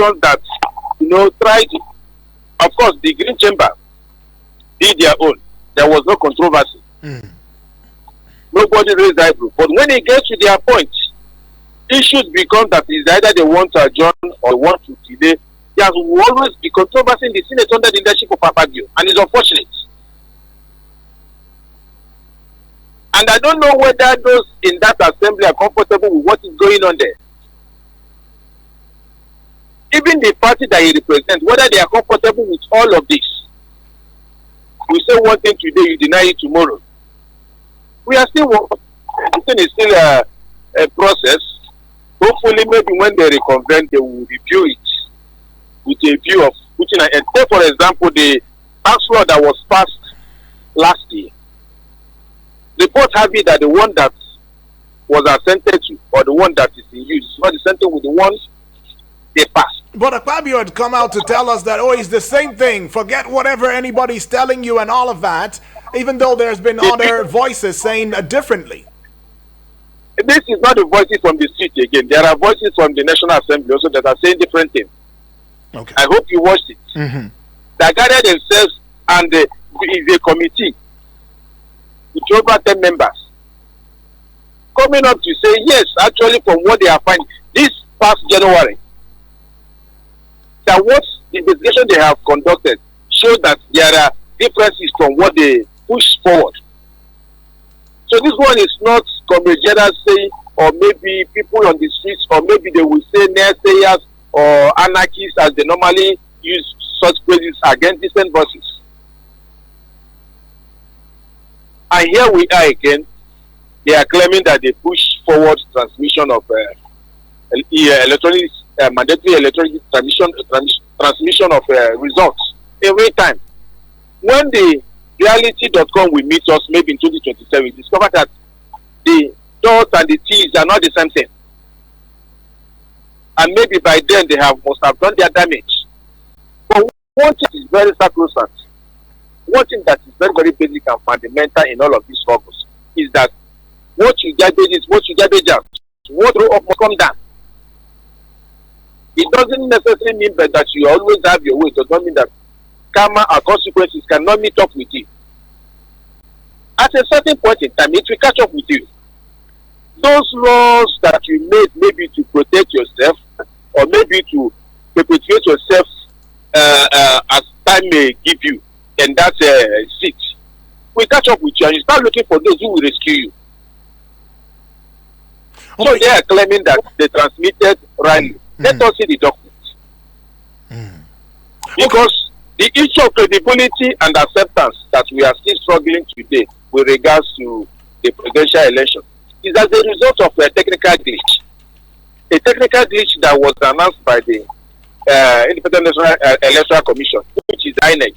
organizations that, tried, of course, the Green Chamber did their own. There was no controversy. Nobody raised eyebrow. But when it gets to their point, issues become that is either they want to adjourn or want to delay. There will always be controversy in the Senate under the leadership of Fabio, and it's unfortunate. And I don't know whether those in that assembly are comfortable with what is going on there. Even the party that he represents, whether they are comfortable with all of this. We say one thing today, you deny it tomorrow. We are still working. This thing is still a process. Hopefully, maybe when they reconvene, they will review it with a view of putting an end. Take, for example, the tax law that was passed last year. Report have it that the one that was assented to, or the one that is in use, is not the same thing with the ones they passed. But Fabio had come out to tell us that, it's the same thing. Forget whatever anybody's telling you and all of that, even though there's been other voices saying differently. This is not the voices from the street again. There are voices from the National Assembly also that are saying different things. Okay. I hope you watched it. They gathered themselves, and there is a committee with over 10 members coming up to say, yes, actually, from what they are finding, this past January, that what the investigation they have conducted showed that there are differences from what they push forward. So this one is not Comrade General saying, or maybe people on the streets, or maybe they will say naysayers or anarchists, as they normally use such phrases against different voices. And here we are again. They are claiming that they push forward transmission of electronic mandatory electronic transmission of results every time. When the reality.com will meet us maybe in 2027, we discover that the dots and the T's are not the same thing. And maybe by then they must have done their damage. But one thing is very sacrosanct. One thing that is very, very basic and fundamental in all of these struggles is that what you garbage is what you garbage out. What row up must come down. It doesn't necessarily mean that you always have your way. It does not mean that karma or consequences cannot meet up with you. At a certain point in time, it will catch up with you. Those laws that you made, maybe to protect yourself, or maybe to perpetuate yourself as time may give you, and that's seat, will catch up with you, and you start looking for those who will rescue you. So they are claiming that they transmitted rally. Let us see the documents. Because the issue of credibility and acceptance that we are still struggling today with regards to the presidential election is as a result of a technical glitch. A technical glitch that was announced by the Independent National Electoral Commission, which is INEC.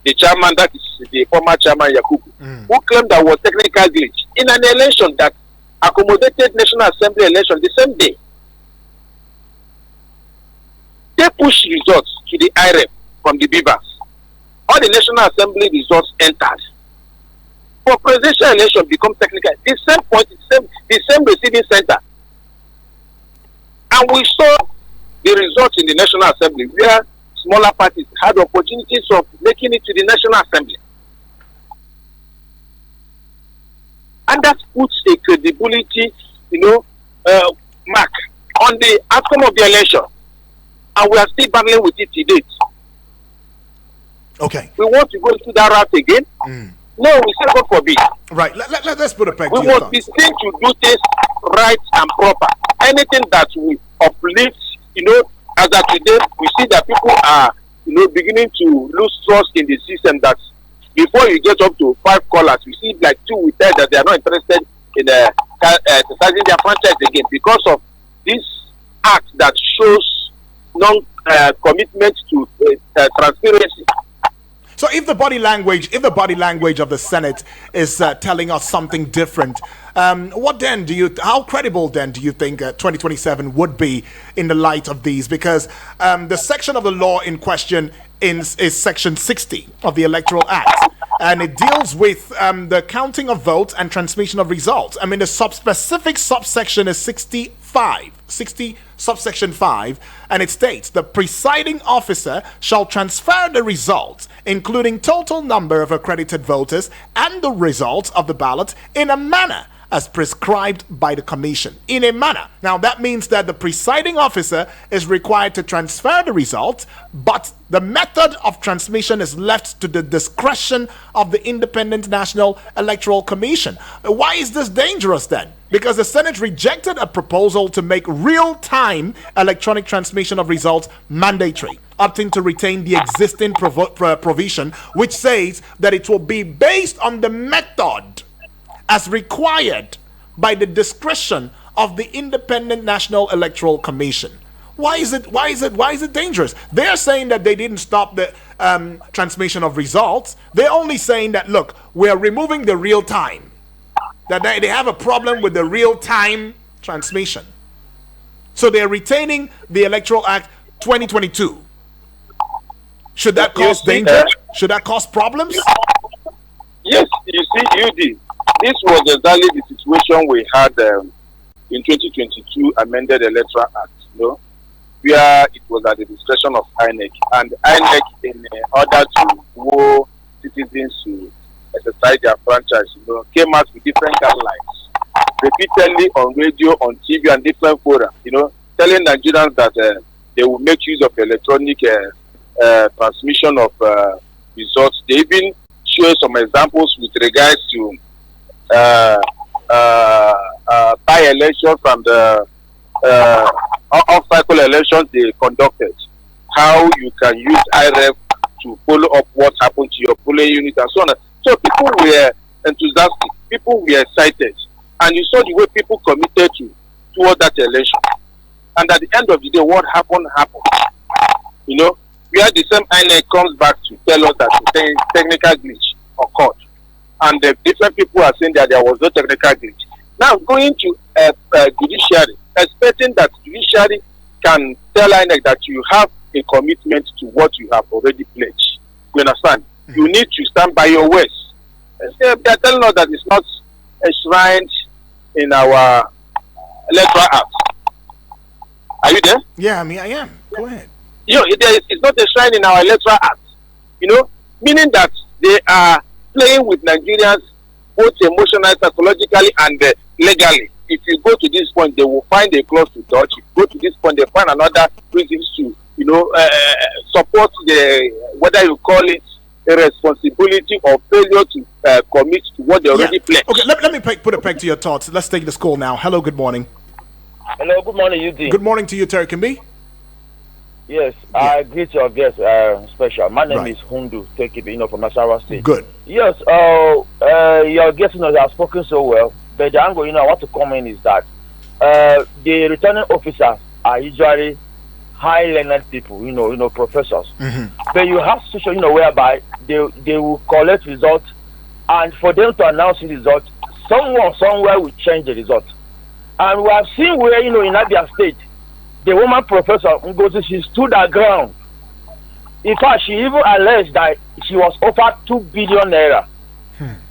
The chairman, that is the former chairman Yakubu, who claimed that was technical glitch in an election that accommodated National Assembly election the same day. They pushed results to the IREP from the Beavers. All the National Assembly results entered. For presidential election become technical, the same point, the same receiving center. And we saw the results in the National Assembly where smaller parties had opportunities of making it to the National Assembly. And that puts a credibility, mark on the outcome of the election. And we are still battling with it to date. Okay. We want to go through that route again. No, we say God forbid. Right. Let's put a peg. We must be seen to do this right and proper. Anything that we uplift, as of today, we see that people are, beginning to lose trust in the system. That before you get up to 5 callers, we see like 2 with that they are not interested in exercising their franchise again because of this act that shows non-commitment to transparency. So if the body language of the Senate is telling us something different, how credible then do you think 2027 would be in the light of these? Because the section of the law in question is section 60 of the Electoral Act, and it deals with the counting of votes and transmission of results. I mean, the specific subsection is 64. 60 subsection 5, and it states the presiding officer shall transfer the results, including total number of accredited voters and the results of the ballot, in a manner as prescribed by the commission. In a manner. Now that means that the presiding officer is required to transfer the results, but the method of transmission is left to the discretion of the Independent National Electoral Commission. Why is this dangerous then? Because the Senate rejected a proposal to make real-time electronic transmission of results mandatory, opting to retain the existing provision, which says that it will be based on the method as required by the discretion of the Independent National Electoral Commission. Why is it dangerous? They're saying that they didn't stop the transmission of results. They're only saying that, look, we're removing the real time. That they have a problem with the real time transmission. So they're retaining the Electoral Act 2022. Should that cause danger? Should that cause problems? Yes, you see, UD. This was exactly the situation we had in 2022 amended Electoral Act, where it was at the discretion of INEC. And INEC, in order to woo citizens to exercise their franchise, came out with different guidelines, repeatedly on radio, on TV, and different fora, telling Nigerians that they will make use of electronic transmission of results. They even show some examples with regards to by-elections and the off-cycle elections they conducted. How you can use IREF to follow up what happened to your polling unit and so on. So people were enthusiastic, people were excited, and you saw the way people committed toward that election. And at the end of the day, what happened. We had the same INEC comes back to tell us that the technical glitch occurred. And the different people are saying that there was no technical glitch. Now, going to judiciary, expecting that judiciary can tell INEC that you have a commitment to what you have already pledged. You understand? Mm-hmm. You need to stand by your words. They are telling us that it's not enshrined in our Electoral Act. Are you there? Yeah, I am. Go ahead. It's not enshrined in our Electoral Act. Meaning that they are playing with Nigerians both emotionally, psychologically, and legally. If you go to this point, they will find a clause to touch. If you go to this point, they find another reasons to, support whether you call it a responsibility or failure to commit to what they already pledged. Okay, let me put a peg to your thoughts. Let's take this call now. Hello, good morning. Hello, good morning, UD. Good morning to you, Terry Kimbi. Yes, yeah. I greet your guest special. My name is Hundu Tekibi, from Nasarawa State. Good. Yes, your guest has spoken so well, but the angle, I want to comment is that the returning officers are usually high-learned people, professors. Mm-hmm. But you have situation, whereby they will collect results, and for them to announce the result, someone somewhere will change the result. And we have seen where, in Abia State, the woman professor Ngozi, she stood her ground. In fact, she even alleged that she was offered 2 billion naira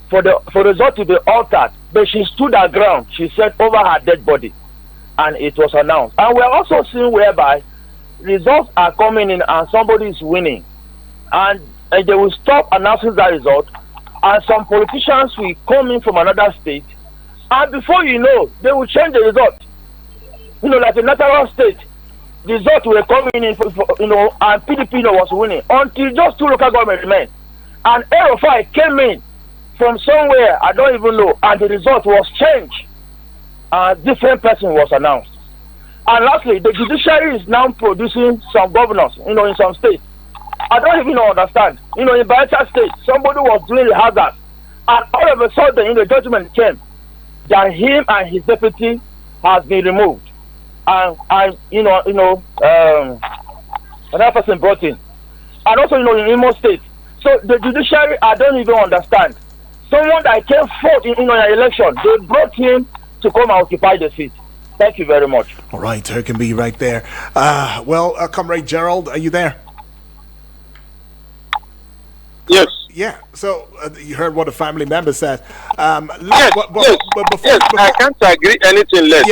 for the result to be altered, but she stood her ground. She said over her dead body, and it was announced. And we're also seeing whereby results are coming in and somebody is winning, and they will stop announcing that result, and some politicians will come in from another state, and before you know, they will change the result. Like the natural state, the result were coming in, and PDP was winning until just 2 local government remained. And AO5 came in from somewhere, I don't even know, and the result was changed. A different person was announced. And lastly, the judiciary is now producing some governors, in some states. I don't even understand. In Bayelsa State, somebody was doing the hazard, and all of a sudden, the judgment came that him and his deputy has been removed. And another person brought in, and also in Imo State. So the judiciary, I don't even understand. Someone that came forth in an election, they brought him to come and occupy the seat. Thank you very much. All right, there can be right there. Comrade Gerald, are you there? Yes. Yeah, so you heard what a family member said. Yes, yes, yes. I can't agree anything less.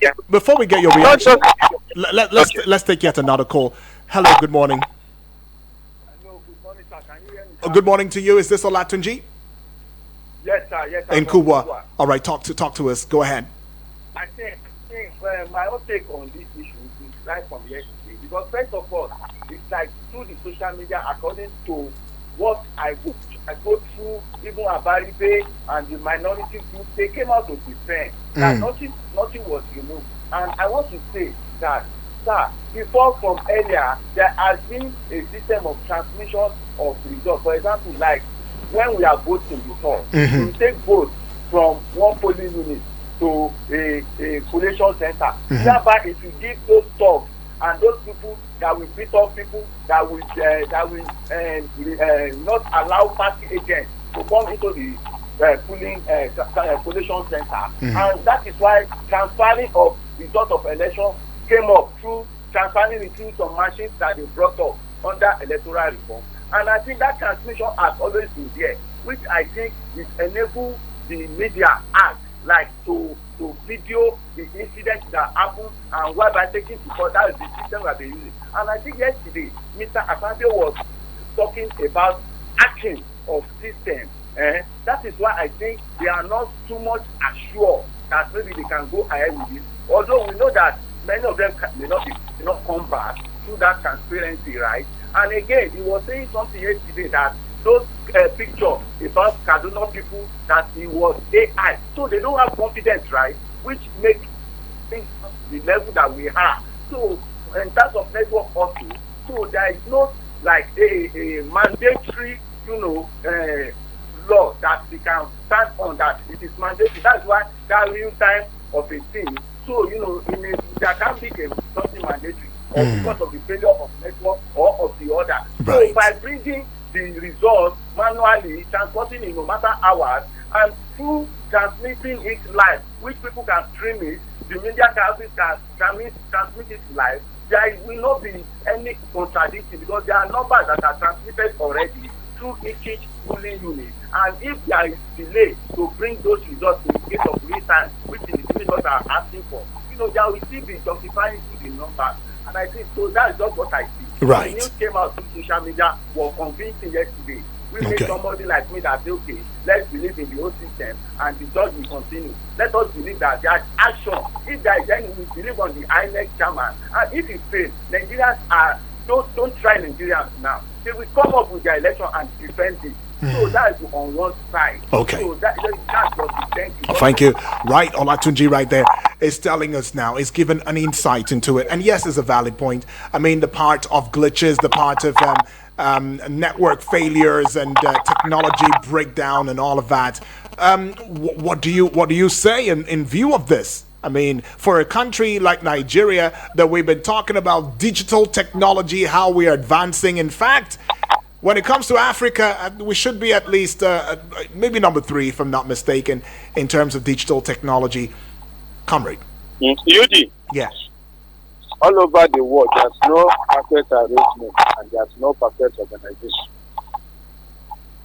Yeah, before we get your Not reaction, okay. let's take yet another call. Hello, good morning. Hello, good morning, sir. Can you hear me? Good morning to you. Is this Olatunji? Yes, sir. Yes, sir. In Kubwa. All right, talk to us. Go ahead. I think my own take on this issue is right from yesterday. Because first of all, it's like through the social media, according to what I go through, even Abaribe and the minority group, they came out to defend that nothing was removed. And I want to say that, sir, before from earlier, there has been a system of transmission of results. For example, like when we are voting before, we take votes from one polling unit to a collation center. Thereby, if you give those talks and those people that will beat up people, that will not allow party agents to come into the collation center, and that is why transferring of result of election came up through transferring it through some machines that they brought up under electoral reform. And I think that transmission has always been there, which I think it enables the media act like to video the incident that happened and whereby taking to court. That is the system that they using. And I think yesterday Mr. Akpabio was talking about action of system. That is why I think they are not too much assured that maybe they can go ahead with it. Although we know that many of them may not come back through that transparency, right? And again, he was saying something yesterday that those pictures about Kaduna people, that it was AI. So they don't have confidence, right? Which makes things the level that we are. So in terms of network also, so there is no like a mandatory, law that we can stand on that it is mandatory. That's why that real time of a thing. So there can be something mandatory or because of the failure of network or of the other. Right. So by bringing the results manually, transporting in no matter hours, and through transmitting it live, which people can stream it, the media houses can transmit it live, there will not be any contradiction because there are numbers that are transmitted already through each polling unit. And if there is delay to bring those results in the case of real time, which is the results are asking for, there will still be justifying to the numbers. And I think so that is just what I see. Right. The news came out through social media was convincing yesterday. We make somebody like me that say, okay, let's believe in the whole system and the judge will continue. Let us believe that there is action. If there is any, we believe on the INEC chairman. And if it fails, Nigerians don't try Nigerians now. They will come up with their election and defend it. So that is on one side. Okay. So that's what we thank you. Thank you. Right, Olatunji right there is telling us now, is given an insight into it. And yes, it's a valid point. I mean, the part of glitches, the part of network failures and technology breakdown and all of that. What do you say in view of this? I mean, for a country like Nigeria that we've been talking about digital technology, how we are advancing. In fact, when it comes to Africa, we should be at least maybe number 3, if I'm not mistaken, in terms of digital technology. Comrade. UD. Yes. All over the world, there's no perfect arrangement and there's no perfect organization.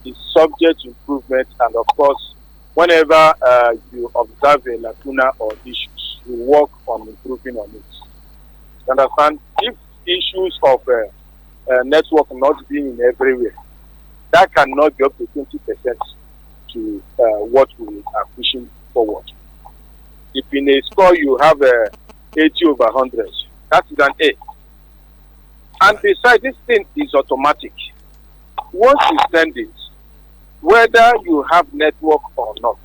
It's subject to improvement, and of course, whenever you observe a lacuna or issues, you work on improving on it. You understand? If issues of network not being in everywhere, that cannot be up to 20% to what we are pushing forward. If in a score you have 80 over 100, that is an A. And besides, this thing is automatic. Once you send it, whether you have network or not,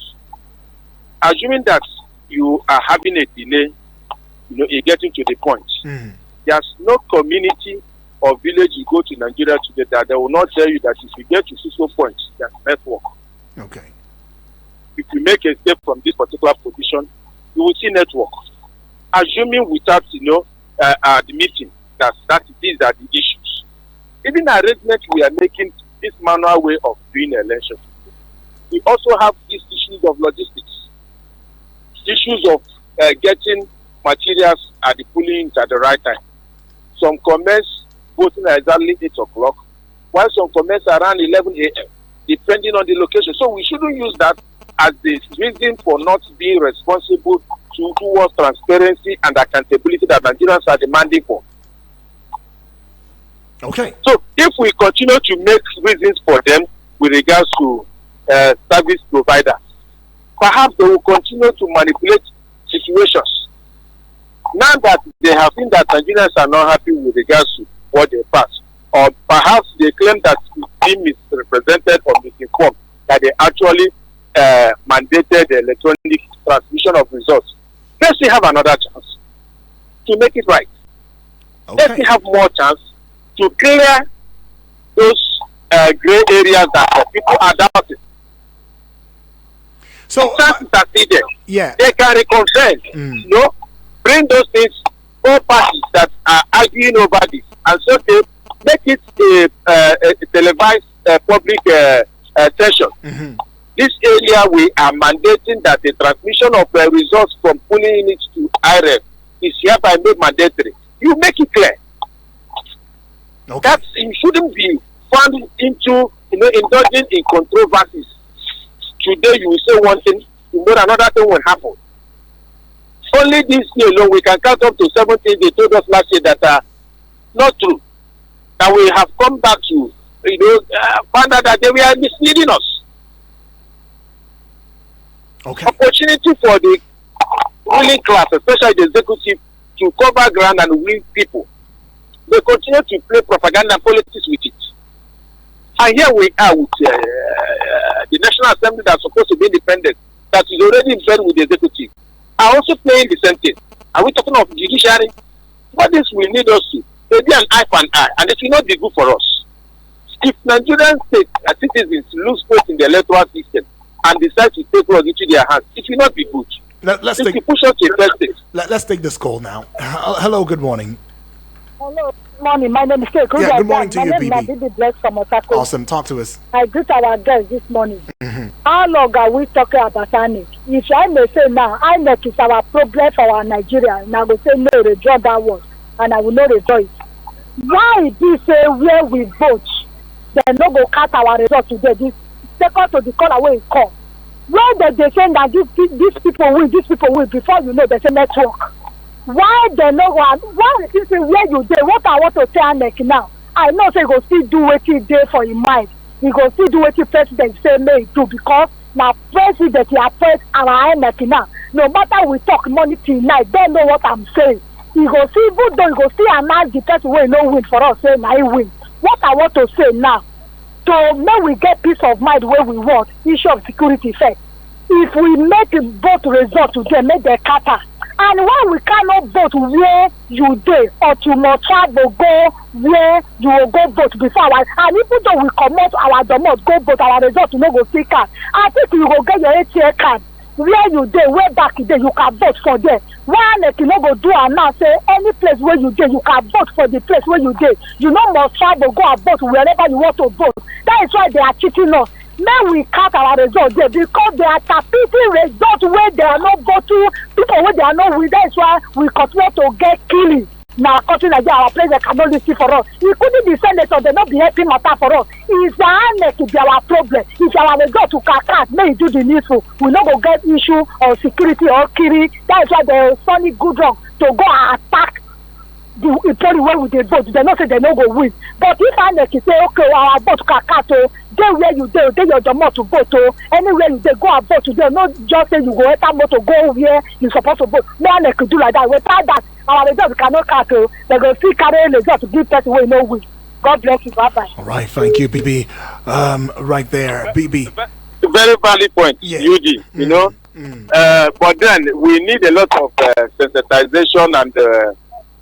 assuming that you are having a delay, in getting to the point, there's no community or village you go to Nigeria today that they will not tell you that if you get to 60 points, there's network. Okay. If you make a step from this particular position, you will see network. Assuming without, admitting that these are the issues. Even arrangement we are making this manual way of doing elections. We also have these issues of logistics, issues of getting materials at the polling at the right time. Some commence voting at exactly 8 o'clock, while some commence around 11 a.m., depending on the location. So we shouldn't use that as the reason for not being responsible towards transparency and accountability that Nigerians are demanding for. Okay. So if we continue to make reasons for them with regards to service providers, perhaps they will continue to manipulate situations. Now that they have seen that Nigerians are not happy with regards to what they pass, or perhaps they claim that it's being misrepresented or misinformed, that they actually mandated the electronic transmission of results. Let's still have another chance to make it right. Okay. Let's still have more chance to clear those gray areas that people are doubting. So, chances are still there. Yeah. They can reconcile. You know, bring those things, all parties that are arguing over this, and so they make it a televised public session. This area we are mandating that the transmission of results from polling units to IREF is hereby made mandatory. You make it clear. Okay. That you shouldn't be found into indulging in controversies. Today you will say one thing, tomorrow another thing will happen. Only this year alone we can count up to 7 things they told us last year that are not true. That we have come back to find out that they were misleading us. Okay. Opportunity for the ruling class, especially the executive, to cover ground and win people. They continue to play propaganda politics with it. And here we are with the National Assembly that's supposed to be independent, that is already in bed with the executive, are also playing the same thing. Are we talking of judiciary? What this will lead us to? Maybe an eye for an eye, and it will not be good for us. If Nigerian state citizens lose faith in the electoral system and decide to take laws into their hands, it will not be good. Let's take this call now. Hello, good morning. Hello, good morning. My name is Keiko. Yeah, good morning to you, Bibi. My name is Bibi Blessed from Otako. Awesome, talk to us. I greet our guests this morning. How long are we talking about INEC? If I may say now, INEC is our problem for our Nigeria, and I will say no, rejoice that one, and I will not rejoice. Why this say where we vote, they no go cut our result today? This second to the corner where it come. When they say that these people will, before you know, they say network. Why they no go? Why is this where you dey? What I want to say INEC now, I know say go still do wetin dey for him mind. He go still do wetin president say may do, because na president he appoint our INEC now. No matter we talk money till night, don't know what I'm saying. He go see, even though he go still announce the person wey no win for us, say na he win. What I want to say now, to make we get peace of mind where we want, issue of security first. If we make vote result today, make the scatter. And why we cannot vote where you dey, or to must travel go where you will go vote before our, and even though we comot our domot go vote, our result you no go see card. I think you go get your ATA card where you dey, way back there you can vote for there. Why you no go do am now, say any place where you dey you can vote for the place where you dey. You no must travel go and vote wherever you want to vote. That is why they are cheating us. May we cut our result there, because they are tapping result where they are not voting, people where they are not with. That's why we continue to get killing. Now, country Nigeria, our president cannot listen for us. He couldn't be senator, they not be helping matter for us. It's the INEC to be our problem. If our result to cut, may do the needful. We not go get issue of security or killing. That's why they funny good wrong to go and attack the people where we dey vote. They not say they no go win. But if INEC say okay, our vote kakato, dey where you dey your domot to vote to, anywhere you dey go and vote today. Not just say you go enter motor go where you supposed to vote. No INEC do like that. Without that, our result cannot cut. They go still carry result to give person wey no win. God bless you. Bye bye. All right, thank you, BB. Right there, BB. Very valid point, yeah. UD. You know, but then we need a lot of sensitization and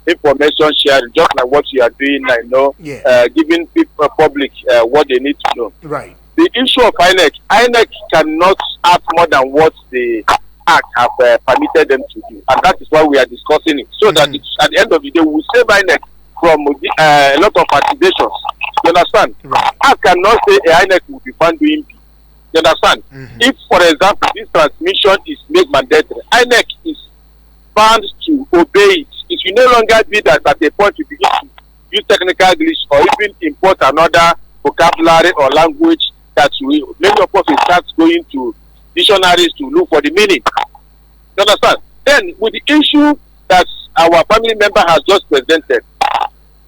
information sharing, just like what you are doing now, giving people public what they need to know. Right. The issue of INEC cannot ask more than what the Act have permitted them to do, and that is why we are discussing it, so that at the end of the day we will save INEC from a lot of accusations. You understand? Right. Act cannot say INEC will be found doing B. You understand? If, for example, this transmission is made mandatory, INEC is bound to obey it. It will no longer be that at a point you begin to use technical glitch or even import another vocabulary or language that many of us will start going to dictionaries to look for the meaning. You understand? Then with the issue that our family member has just presented,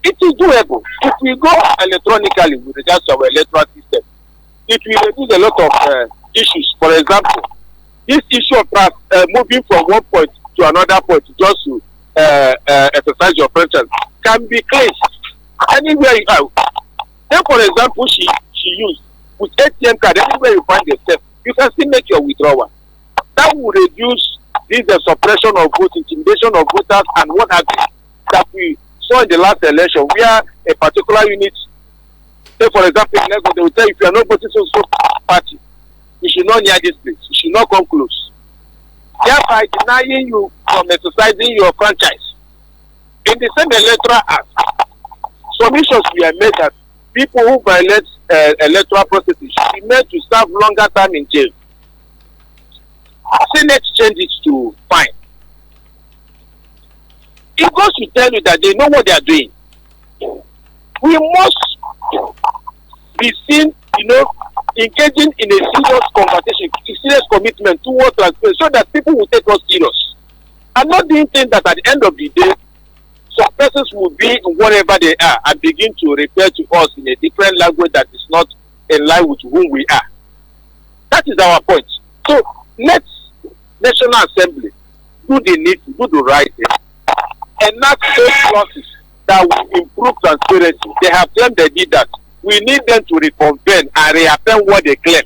it is doable. If we go electronically with regards to our electoral system, it will reduce a lot of issues. For example, this issue of moving from one point to another point just to exercise your franchise can be cleansed anywhere you are. Then, for example, she used with ATM card, anywhere you find yourself, you can still make your withdrawal. That will reduce this suppression of votes, intimidation of voters, and what have you that we saw in the last election, where a particular unit, say for example, they will tell you if you are not voting so party, you should not near this place, you should not come close. Thereby denying you from exercising your franchise. In the same electoral act, submissions were made that people who violate electoral processes should be made to serve longer time in jail. Senate changed it to fine. It goes to tell you that they know what they are doing. We must be seen, engaging in a serious conversation, a serious commitment towards transparency, so that people will take us serious. And not doing things that at the end of the day, some persons will be wherever they are and begin to refer to us in a different language that is not in line with whom we are. That is our point. So let's National Assembly do the need to do the right thing, enact those clauses that will improve transparency. They have claimed they did that. We need them to reconvene and reaffirm what they claim.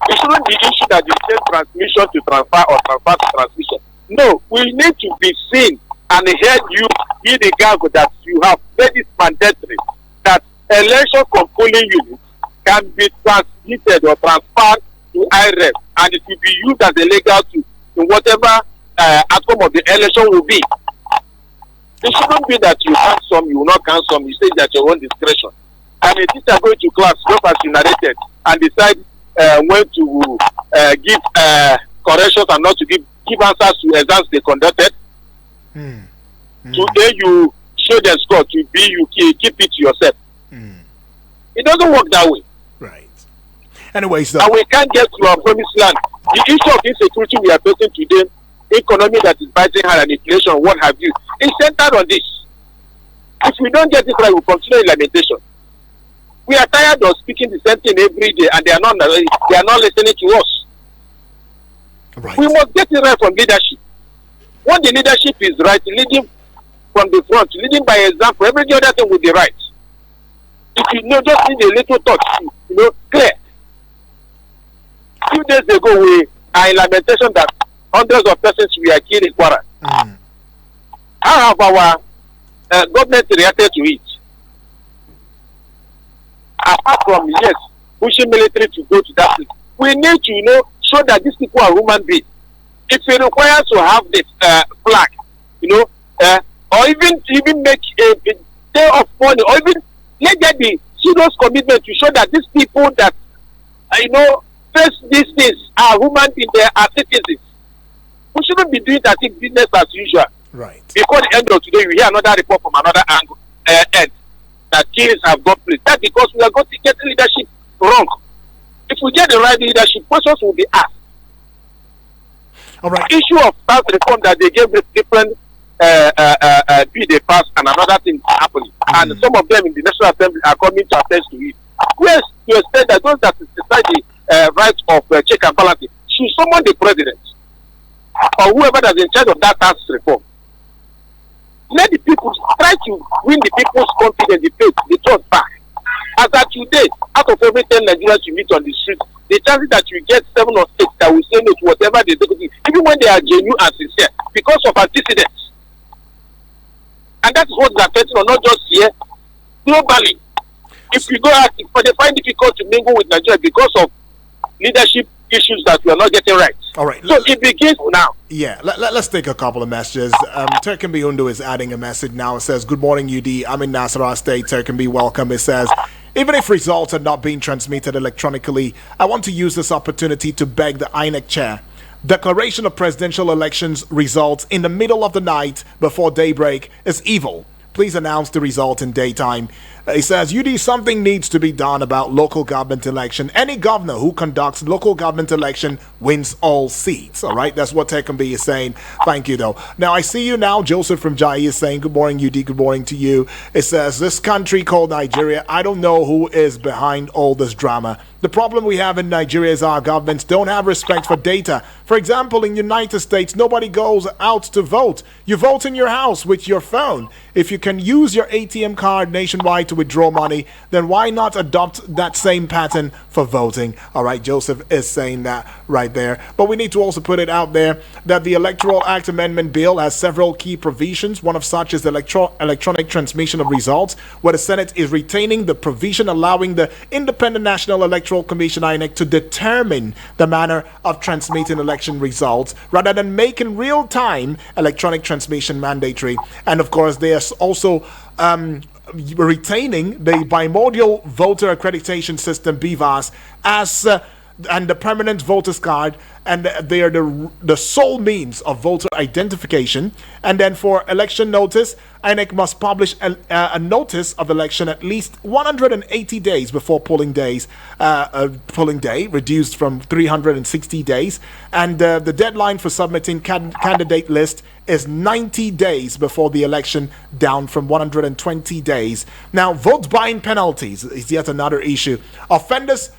It shouldn't be issued that you say transmission to transfer or transfer to transmission. No, we need to be seen and heard you be the gavel that you have made it mandatory that election from polling units can be transmitted or transferred to IREF, and it will be used as a legal tool in whatever outcome of the election will be. It shouldn't be that you count some, you will not count some, you say that your own discretion. And a teacher going to class, just as you narrated, and decide when to give corrections and not to give answers to exams they conducted. Today you show the score, to be you keep it to yourself. It doesn't work that way. Right. Anyways, and we can't get to our promised land. The issue of insecurity we are facing today, economy that is biting hard and inflation, what have you, is centered on this. If we don't get it right, we'll continue in lamentation. We are tired of speaking the same thing every day, and they are not listening to us. Right. We must get it right from leadership. When the leadership is right, leading from the front, leading by example, every other thing will be right. If you just need a little touch, clear. A few days ago, we are in lamentation that hundreds of persons were killed in Kwara. How have our government reacted to it? Apart from, yes, pushing military to go to that place, we need to show that these people are human beings. If it requires to have this flag, or even make a day of money, or even let there be serious commitment to show that these people that face these things are human beings, they are citizens. We shouldn't be doing that in business as usual. Right. Before the end of today, we hear another report from another angle, end that killings have got placed. That's because we are going to get leadership wrong. If we get the right leadership, questions will be asked. All right. The issue of tax reform that they gave different bill they passed and another thing happening, and some of them in the National Assembly are coming to attest to it. Yes, to expect that those that decide the rights of check and balance should summon the president or whoever that's in charge of that tax reform. Let the people try to win the people's confidence, the faith, the trust back. As at today, out of every 10 Nigerians you meet on the street, the chances that you get 7 or 8 that will say no to whatever they do, even when they are genuine and sincere, because of antecedents. And that is what is affecting not just here, globally. If you go out, if they find it difficult to mingle with Nigeria because of leadership issues that we are not getting right. All right. So it begins now. Yeah, let's take a couple of messages. Turkenby Undo is adding a message now. It says, good morning, UD. I'm in Nasarawa State. Turkenby, welcome. It says, even if results are not being transmitted electronically, I want to use this opportunity to beg the INEC chair. Declaration of presidential elections results in the middle of the night before daybreak is evil. Please announce the result in daytime. It says, UD, something needs to be done about local government election. Any governor who conducts local government election wins all seats. All right, that's what Tekumbi is saying. Thank you, though. Now, I see you now. Joseph from Jai is saying, good morning, UD, good morning to you. It says, this country called Nigeria, I don't know who is behind all this drama. The problem we have in Nigeria is our governments don't have respect for data. For example, in the United States, nobody goes out to vote. You vote in your house with your phone. If you can use your ATM card nationwide to withdraw money, then why not adopt that same pattern for voting? All right, Joseph is saying that right there. But we need to also put it out there that the Electoral Act Amendment Bill has several key provisions. One of such is electronic transmission of results, where the Senate is retaining the provision allowing the Independent National Electoral Commission, INEC, to determine the manner of transmitting election results rather than making real-time electronic transmission mandatory. And of course, they are also retaining the bimodal voter accreditation system, BVAS, as and the permanent voters card, and they are the sole means of voter identification. And then for election notice, INEC must publish a notice of election at least 180 days before polling day, reduced from 360 days. And the deadline for submitting candidate list is 90 days before the election, down from 120 days. Now, vote buying penalties is yet another issue. Offenders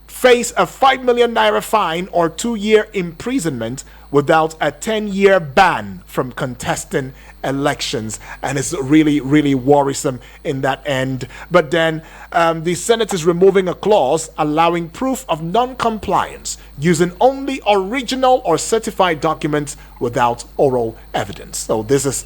face a 5 million naira fine or 2-year imprisonment without a 10-year ban from contesting elections, and it's really, really worrisome in that end. But then the Senate is removing a clause allowing proof of non-compliance using only original or certified documents without oral evidence. So these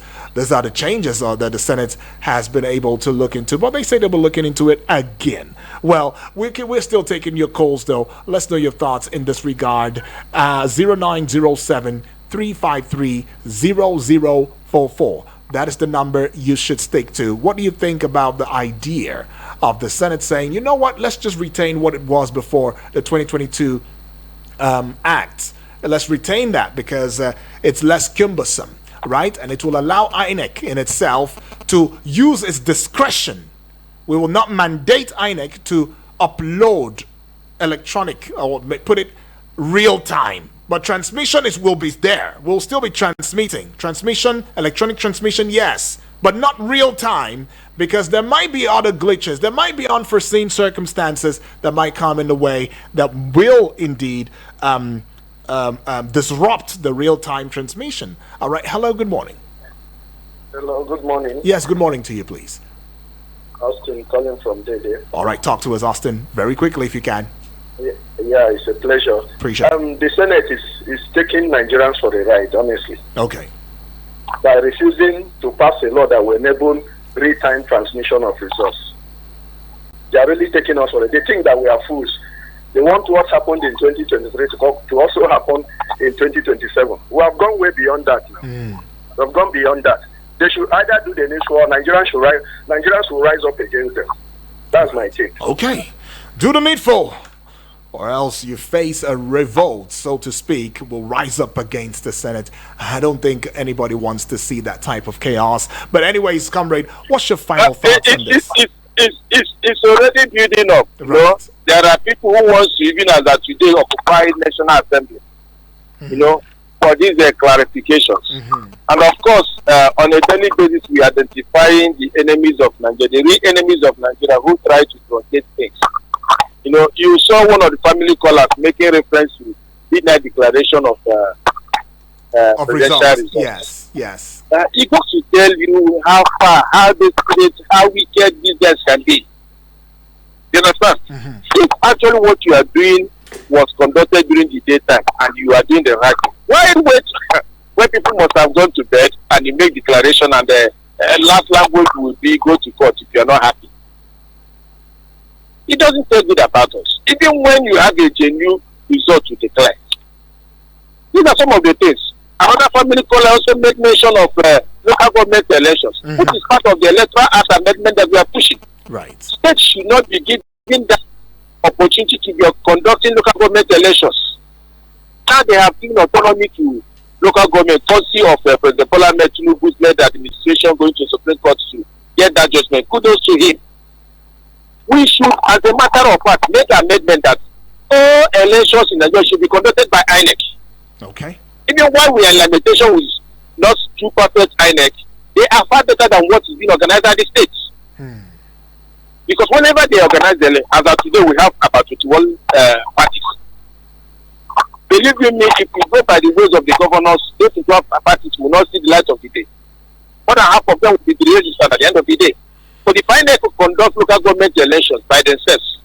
are the changes that the Senate has been able to look into, but they say they'll be looking into it again. Well, we're still taking your calls, though. Let's know your thoughts in this regard. 0907 353 0044. That is the number you should stick to. What do you think about the idea of the Senate saying, you know what, let's just retain what it was before the 2022 Act. Let's retain that because it's less cumbersome, right? And it will allow INEC in itself to use its discretion. We will not mandate INEC to upload electronic, or put it real time. But transmission will be there. We'll still be transmitting. Transmission, electronic transmission, yes, but not real time, because there might be other glitches. There might be unforeseen circumstances that might come in the way that will indeed disrupt the real time transmission. All right. Hello. Good morning. Hello. Good morning. Yes. Good morning to you, please. Austin calling from Dede. All right. Talk to us, Austin, very quickly if you can. Yeah, it's a pleasure. Appreciate it. The Senate is taking Nigerians for a ride, honestly. Okay. By refusing to pass a law that will enable real-time transmission of results. They are really taking us for it. They think that we are fools. They want what happened in 2023 to also happen in 2027. We have gone way beyond that now. We have gone beyond that. They should either do the needful or Nigerians will rise up against them. That's my take. Okay. Do the needful, or else you face a revolt, so to speak, will rise up against the Senate. I don't think anybody wants to see that type of chaos. But anyways, comrade, what's your final thoughts on this? It's already building up. Right. You know? There are people who want to, even as that today, occupy National Assembly. You know, for these clarifications. And of course, on a daily basis, we are identifying the enemies of Nigeria, the real enemies of Nigeria who try to truncate things. You know, you saw one of the family callers making reference to midnight declaration of presidential results. Yes. It goes to tell you how far, how desperate, how wicked these guys can be. You understand? If actually what you are doing was conducted during the daytime and you are doing the right thing, why wait when people must have gone to bed and you make declaration and the last language will be go to court if you are not happy? It doesn't tell good about us. Even when you have a genuine result to declare. These are some of the things. Another family caller also made mention of local government elections, which is part of the Electoral Act Amendment that we are pushing. Right. States should not be given that opportunity to be conducting local government elections. Now they have given autonomy to local government, courtesy of President Bola Ahmed Tinubu's led administration going to Supreme Court to get that judgment. Kudos to him. We should, as a matter of fact, make an amendment that all elections in Nigeria should be conducted by INEC. Okay. Even while we are in lamentation with not too perfect INEC, they are far better than what is being organized at the states. Because whenever they organize the as of today, we have about 21 parties. Believe you me, if we go by the ways of the governors, those 12 parties will not see the light of the day. More than half of them will be registered at the end of the day. So the INEC will conduct local government elections by themselves.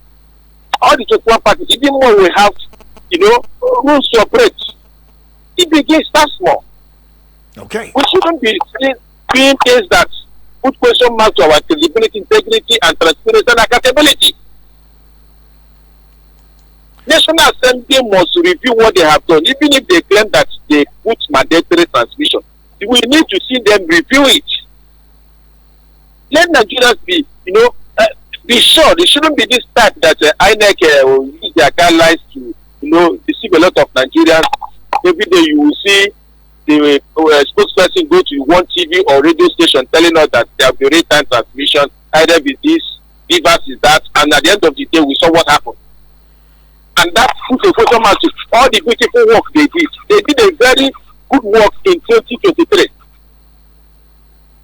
All the 21 parties, even more we have, rules to operate. It begins start small. Okay. We shouldn't be doing things that put question mark to our credibility, integrity, and transparency and accountability. National Assembly must review what they have done, even if they claim that they put mandatory transmission. We need to see them review it. Let Nigerians be, be sure. There shouldn't be this type that INEC will use their guidelines to, deceive a lot of Nigerians. Every day you will see the spokesperson go to one TV or radio station telling us that there will be real-time transmission, either with this, Vivas is that, and at the end of the day, we saw what happened. And that put a question mark to all the beautiful work they did. They did a very good work in 2023.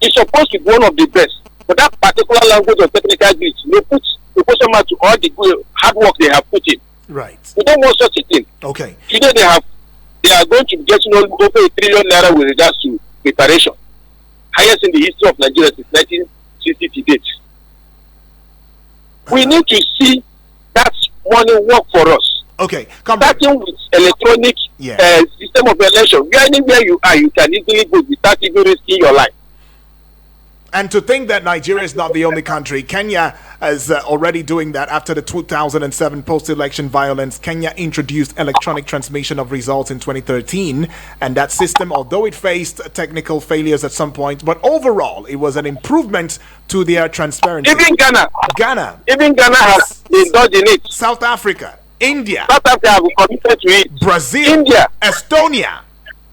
It's supposed to be one of the best. But that particular language of technical glitch, they put a question mark to all the good hard work they have put in. Right. We don't want such a thing. Okay. Today they are going to get over ₦1 trillion with regards to preparation. Highest in the history of Nigeria since 1960 to date. We need to see that money work for us. Okay. Starting with electronic system of election. Anywhere you are, you can easily go without even risking your life. And to think that Nigeria is not the only country. Kenya is already doing that. After the 2007 post-election violence, Kenya introduced electronic transmission of results in 2013. And that system, although it faced technical failures at some point, but overall, it was an improvement to their transparency. Even Ghana. Even Ghana has indulged in it. South Africa. India. South Africa have committed to it. Brazil. India. Estonia.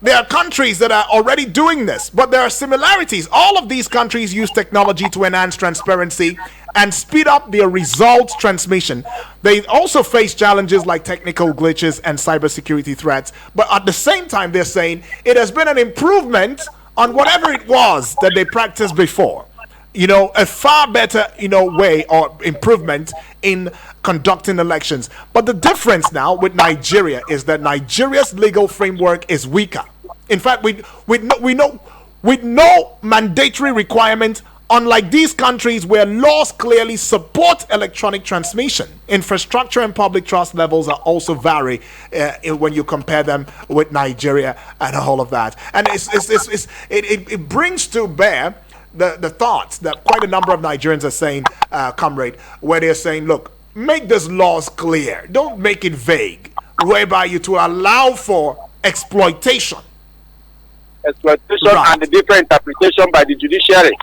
There are countries that are already doing this, but there are similarities. All of these countries use technology to enhance transparency and speed up their results transmission. They also face challenges like technical glitches and cybersecurity threats, but at the same time, they're saying it has been an improvement on whatever it was that they practiced before. A far better, way or improvement in conducting elections. But the difference now with Nigeria is that Nigeria's legal framework is weaker. In fact, with no mandatory requirement, unlike these countries where laws clearly support electronic transmission, infrastructure and public trust levels are also vary when you compare them with Nigeria and all of that. And it brings to bear the thoughts that quite a number of Nigerians are saying, comrade, where they're saying, look, make these laws clear. Don't make it vague, whereby you to allow for exploitation. Right. And the different interpretation by the judiciary.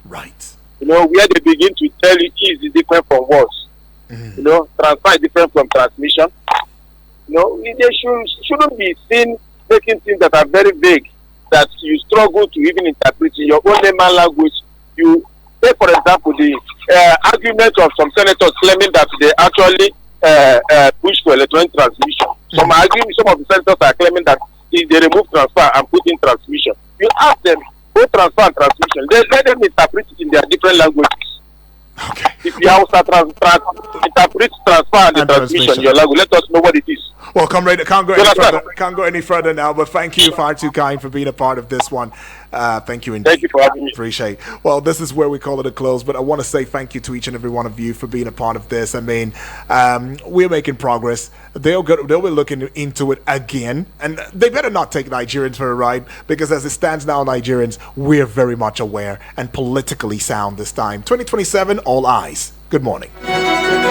Right. Where they begin to tell you is different from words. Transfer is different from transmission. They shouldn't be seen making things that are very vague, that you struggle to even interpret in your own layman language. You take, for example, the argument of some senators claiming that they actually push for electronic transmission. Some of the senators are claiming that if they remove transfer and put in transmission, you ask them, both transfer and transmission, let them interpret it in their different languages. Okay. If you also interpret transfer and the transmission in your language, let us know what it is. Well, comrade, can't go any further now, but thank you, far too kind, for being a part of this one. Thank you indeed. Thank you for having me. Appreciate it. Well, this is where we call it a close, but I want to say thank you to each and every one of you for being a part of this. I mean, we're making progress. They'll be looking into it again, and they better not take Nigerians for a ride, because as it stands now, Nigerians, we're very much aware and politically sound this time. 2027, all eyes. Good morning.